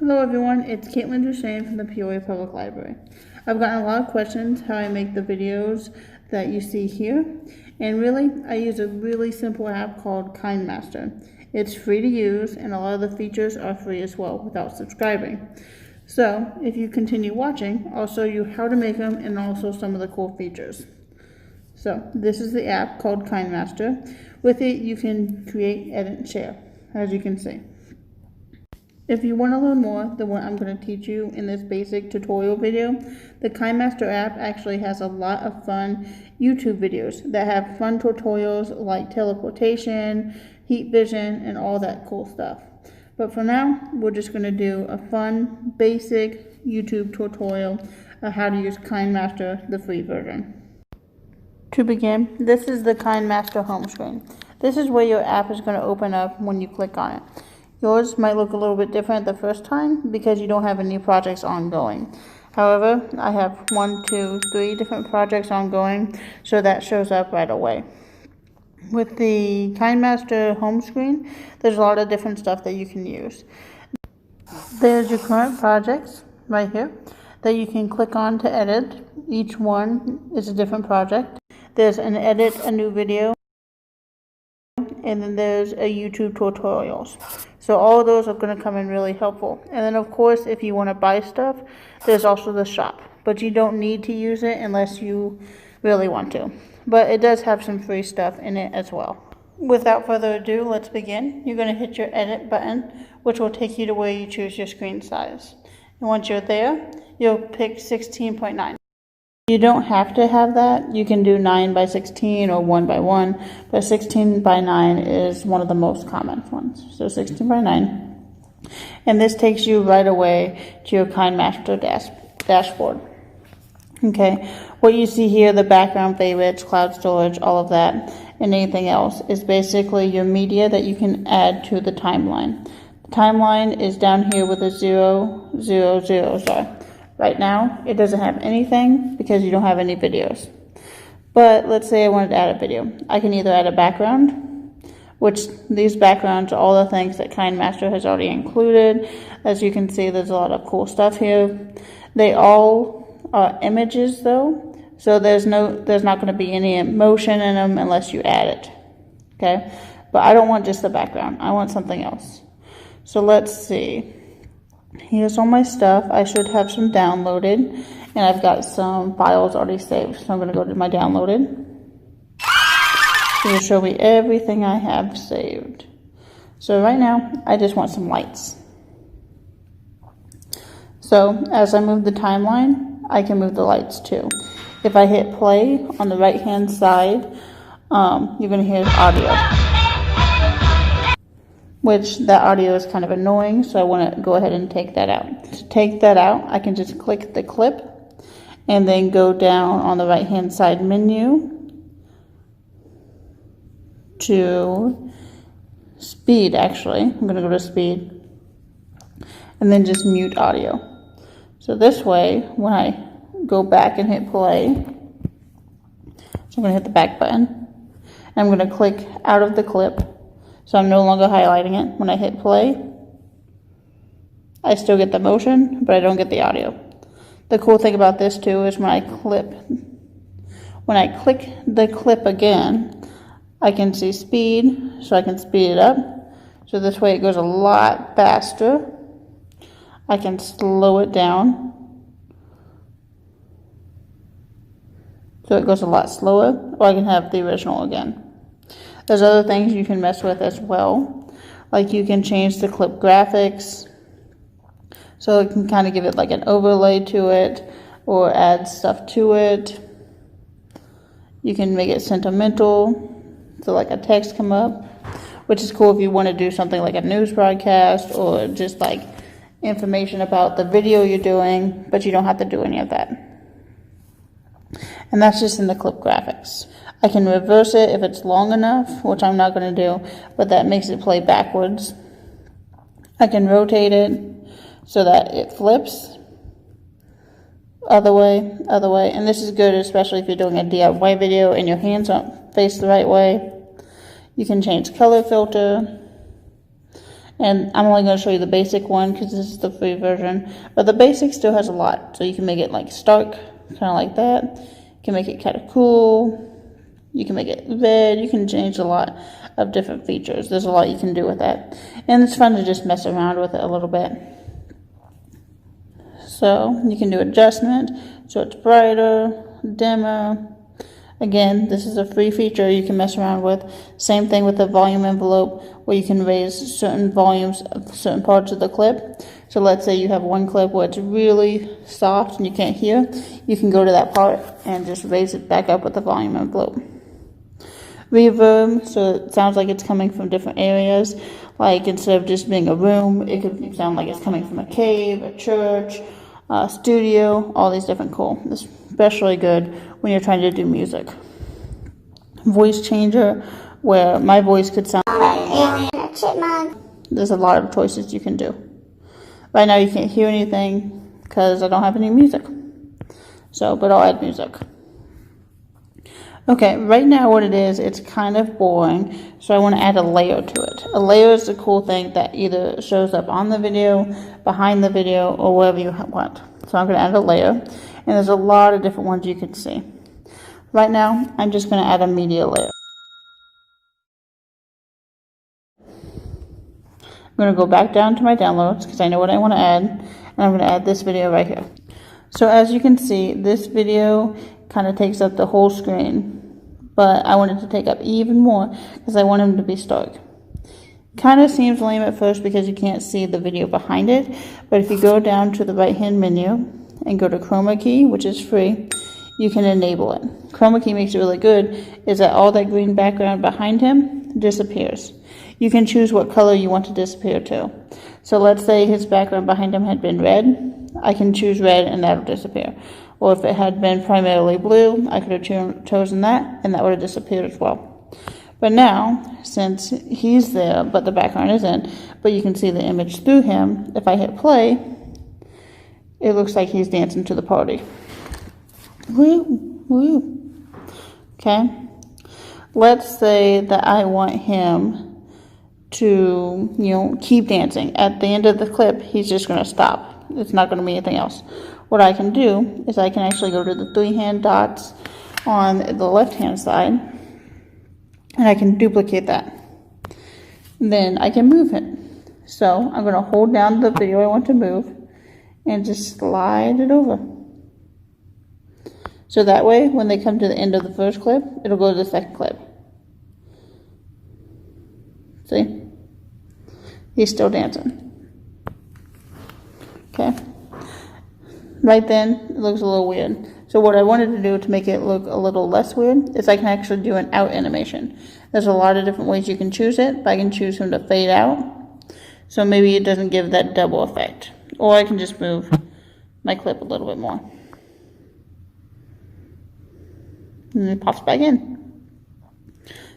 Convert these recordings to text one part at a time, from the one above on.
Hello everyone, it's Katelin from the Peoria Public Library. I've gotten a lot of questions how I make the videos that you see here, and really I use a really simple app called Kinemaster. It's free to use and a lot of the features are free as well without subscribing. So if you continue watching, I'll show you how to make them and also some of the cool features. So this is the app called Kinemaster. With it you can create, edit, and share, as you can see. If you want to learn more than what I'm going to teach you in this basic tutorial video, the Kinemaster app actually has a lot of fun YouTube videos that have fun tutorials like teleportation, heat vision, and all that cool stuff. But for now, we're just going to do a fun, basic YouTube tutorial of how to use Kinemaster, the free version. To begin, this is the Kinemaster home screen. This is where your app is going to open up when you click on it. Yours might look a little bit different the first time because you don't have any projects ongoing. However, I have 1, 2, 3 different projects ongoing, so that shows up right away. With the Kinemaster home screen, there's a lot of different stuff that you can use. There's your current projects right here that you can click on to edit. Each one is a different project. There's an edit a new video, and then there's a YouTube tutorials. So all of those are going to come in really helpful. And then of course, if you want to buy stuff, there's also the shop, but you don't need to use it unless you really want to. But it does have some free stuff in it as well. Without further ado, let's begin. You're going to hit your edit button, which will take you to where you choose your screen size. And once you're there, you'll pick 16.9. You don't have to have that. You can do 9 by 16 or 1 by 1, but 16 by 9 is one of the most common ones. So 16 by 9. And this takes you right away to your Kinemaster dashboard. Okay, what you see here, the background favorites, cloud storage, all of that, and anything else is basically your media that you can add to the timeline. The timeline is down here with a 0, 0, 0 star. Right now, it doesn't have anything because you don't have any videos. But let's say I wanted to add a video. I can either add a background, which these backgrounds are all the things that Kinemaster has already included. As you can see, there's a lot of cool stuff here. They all are images though, so there's not going to be any motion in them unless you add it. Okay, but I don't want just the background. I want something else. So let's see. Here's all my stuff. I should have some downloaded, and I've got some files already saved. So I'm going to go to my downloaded. It'll show me everything I have saved. So right now, I just want some lights. So as I move the timeline, I can move the lights too. If I hit play on the right hand side, you're going to hear audio. Which that audio is kind of annoying, so I want to go ahead and take that out. To take that out, I can just click the clip and then go down on the right hand side menu to speed. Actually, I'm going to go to speed and then just mute audio. So this way, when I go back and hit play, so I'm going to hit the back button and I'm going to click out of the clip. So I'm no longer highlighting it. When I hit play, I still get the motion, but I don't get the audio. The cool thing about this too is when I click the clip again, I can see speed, so I can speed it up. So this way it goes a lot faster. I can slow it down, so it goes a lot slower, or I can have the original again. There's other things you can mess with as well. Like you can change the clip graphics. So it can kind of give it like an overlay to it or add stuff to it. You can make it sentimental. So like a text come up, which is cool if you want to do something like a news broadcast or just like information about the video you're doing, but you don't have to do any of that. And that's just in the clip graphics. I can reverse it if it's long enough, which I'm not going to do, but that makes it play backwards. I can rotate it so that it flips other way, and this is good especially if you're doing a DIY video and your hands aren't faced the right way. You can change color filter, And I'm only going to show you the basic one because this is the free version. But the basic still has a lot. So you can make it like stark, kind of like that. You can make it kind of cool. You can make it red. You can change a lot of different features. There's a lot you can do with that. And it's fun to just mess around with it a little bit. So you can do adjustment. So it's brighter, dimmer. Again, this is a free feature you can mess around with. Same thing with the volume envelope, where you can raise certain volumes of certain parts of the clip. So let's say you have one clip where it's really soft and you can't hear. You can go to that part and just raise it back up with the volume envelope. Reverb, so it sounds like it's coming from different areas. Like instead of just being a room, it could sound like it's coming from a cave, a church, a studio, all these different cool. It's especially good when you're trying to do music. Voice changer, where my voice could sound like a chipmunk. There's a lot of choices you can do. Right now you can't hear anything because I don't have any music. So, but I'll add music. Okay, right now what it is, it's kind of boring, so I want to add a layer to it. A layer is a cool thing that either shows up on the video, behind the video, or wherever you want. So I'm going to add a layer, and there's a lot of different ones you can see. Right now, I'm just going to add a media layer. I'm going to go back down to my downloads, because I know what I want to add, and I'm going to add this video right here. So as you can see, this video kind of takes up the whole screen, but I want it to take up even more because I want him to be stark. Kind of seems lame at first because you can't see the video behind it, but if you go down to the right hand menu and go to chroma key, which is free, you can enable it. Chroma key makes it really good is that all that green background behind him disappears. You can choose what color you want to disappear to. So let's say his background behind him had been red. I can choose red and that'll disappear. Or if it had been primarily blue, I could have chosen that and that would have disappeared as well. But now, since he's there, but the background isn't, but you can see the image through him, if I hit play, it looks like he's dancing to the party. Woo, woo. Okay. Let's say that I want him to, keep dancing. At the end of the clip, he's just going to stop. It's not going to be anything else. What I can do is I can actually go to the 3 hand dots on the left hand side and I can duplicate that. Then I can move it. So I'm going to hold down the video I want to move and just slide it over. So that way when they come to the end of the first clip, it'll go to the second clip. See? He's still dancing. Okay. Right then, it looks a little weird. So what I wanted to do to make it look a little less weird is I can actually do an out animation. There's a lot of different ways you can choose it, but I can choose him to fade out. So maybe it doesn't give that double effect. Or I can just move my clip a little bit more. And it pops back in.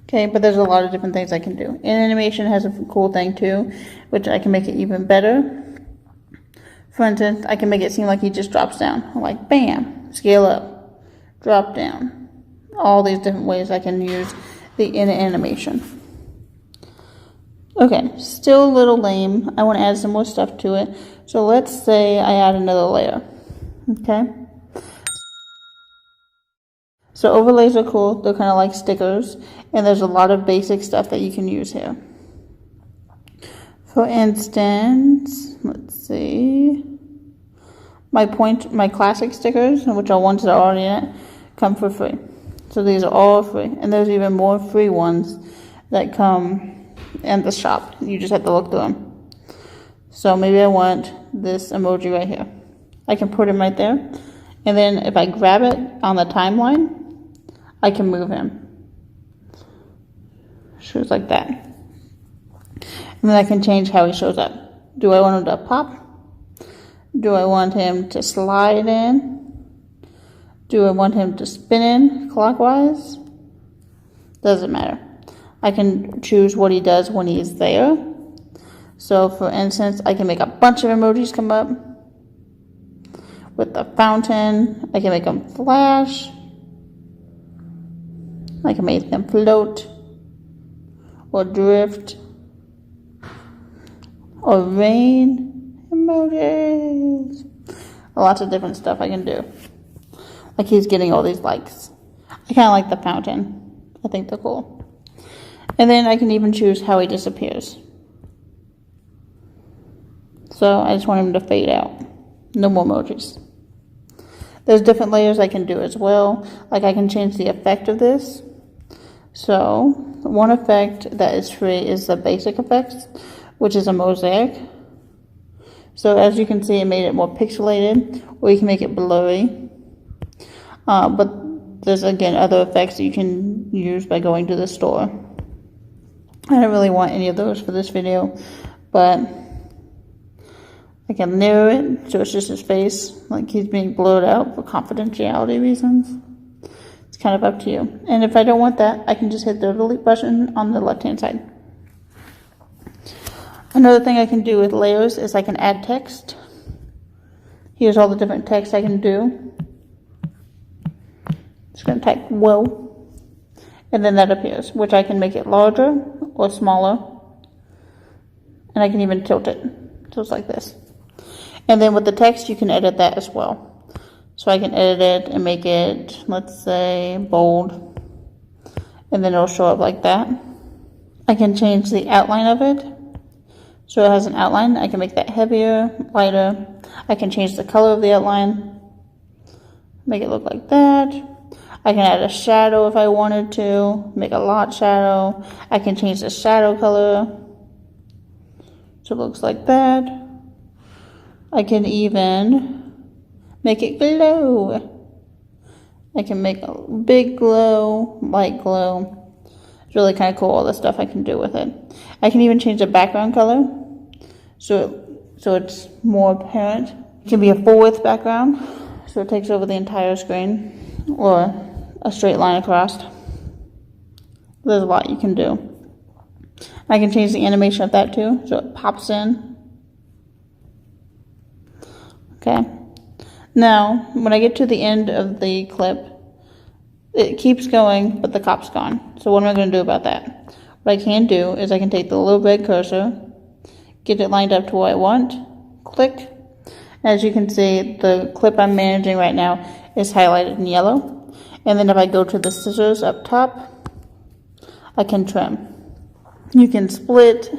Okay, but there's a lot of different things I can do. And animation has a cool thing too, which I can make it even better. For instance, I can make it seem like he just drops down. Like, bam, scale up, drop down. All these different ways I can use the in animation. Okay, still a little lame. I want to add some more stuff to it. So let's say I add another layer. Okay. So overlays are cool. They're kind of like stickers. And there's a lot of basic stuff that you can use here. For instance, let's see, my classic stickers, which are ones that are already in it, come for free. So these are all free. And there's even more free ones that come in the shop. You just have to look through them. So maybe I want this emoji right here. I can put him right there. And then if I grab it on the timeline, I can move him. Shows like that. And then I can change how he shows up. Do I want him to pop? Do I want him to slide in? Do I want him to spin in clockwise? Doesn't matter. I can choose what he does when he's there. So for instance, I can make a bunch of emojis come up. With the fountain, I can make them flash. I can make them float or drift. or rain emojis. Lots of different stuff I can do. Like he's getting all these likes. I kind of like the fountain. I think they're cool. And then I can even choose how he disappears. So I just want him to fade out. No more emojis. There's different layers I can do as well. Like I can change the effect of this. So one effect that is free is the basic effects, which is a mosaic. So as you can see, it made it more pixelated, or you can make it blurry. But there's again other effects that you can use by going to the store. I don't really want any of those for this video, but I can narrow it so it's just his face, like he's being blurred out for confidentiality reasons. It's kind of up to you. And if I don't want that, I can just hit the delete button on the left-hand side. Another thing I can do with layers is I can add text. Here's all the different text I can do. Just going to type whoa, and then that appears, which I can make it larger or smaller, and I can even tilt it, so it's like this. And then with the text, you can edit that as well. So I can edit it and make it, let's say, bold, and then it'll show up like that. I can change the outline of it, so it has an outline. I can make that heavier, lighter. I can change the color of the outline, make it look like that. I can add a shadow if I wanted to, make a lot shadow. I can change the shadow color, so it looks like that. I can even make it glow. I can make a big glow, light glow. It's really kind of cool, all the stuff I can do with it. I can even change the background color, so it's more apparent. It can be a full width background, so it takes over the entire screen, or a straight line across. There's a lot you can do. I can change the animation of that too, so it pops in. Okay. Now, when I get to the end of the clip, it keeps going, but the cop's gone. So what am I going to do about that? What I can do is I can take the little red cursor, get it lined up to what I want, click. As you can see, the clip I'm managing right now is highlighted in yellow. And then if I go to the scissors up top, I can trim. You can split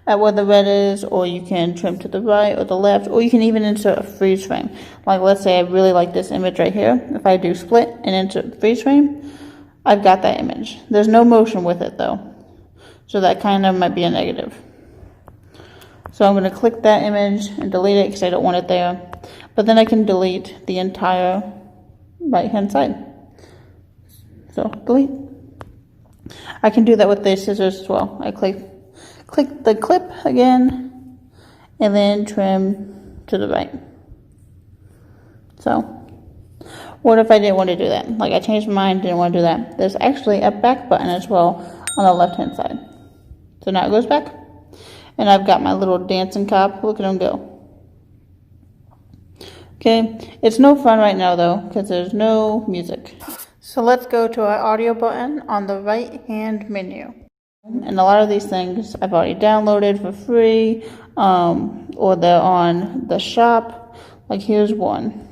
at where the red is, or you can trim to the right or the left, or you can even insert a freeze frame. Like let's say I really like this image right here. If I do split and insert freeze frame, I've got that image. There's no motion with it though, so that kind of might be a negative. So I'm going to click that image and delete it because I don't want it there. But then I can delete the entire right hand side. So delete. I can do that with the scissors as well. I click the clip again, and then trim to the right. So what if I didn't want to do that? Like I changed my mind, didn't want to do that. There's actually a back button as well on the left hand side. So now it goes back, and I've got my little dancing cop. Look at him go. Okay, it's no fun right now though because there's no music. So let's go to our audio button on the right hand menu. And a lot of these things I've already downloaded for free, or they're on the shop. Like here's one.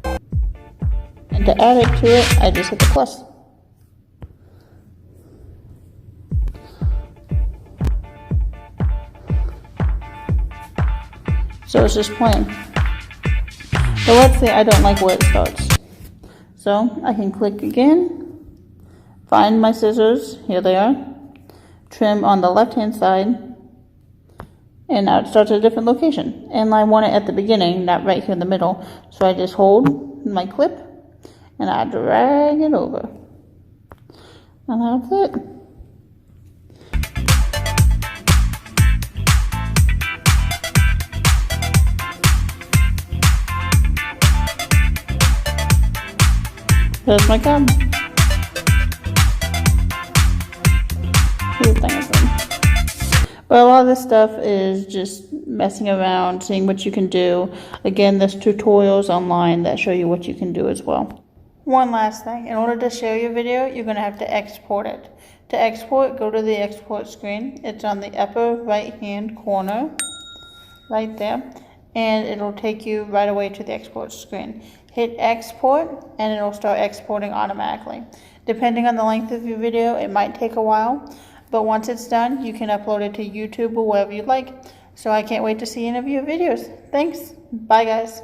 And to add it to it, I just hit the plus. So it's just playing. So let's say I don't like where it starts. So I can click again, find my scissors, here they are, trim on the left hand side, and now it starts at a different location. And I want it at the beginning, not right here in the middle. So I just hold my clip and I drag it over. And that's it. There's my cub. But a lot of this stuff is just messing around, seeing what you can do. Again, there's tutorials online that show you what you can do as well. One last thing, in order to share your video, you're going to have to export it. To export, go to the export screen. It's on the upper right hand corner, right there, and it'll take you right away to the export screen. Hit export and it'll start exporting automatically. Depending on the length of your video, it might take a while, but once it's done, you can upload it to YouTube or wherever you'd like. So I can't wait to see any of your videos. Thanks. Bye guys.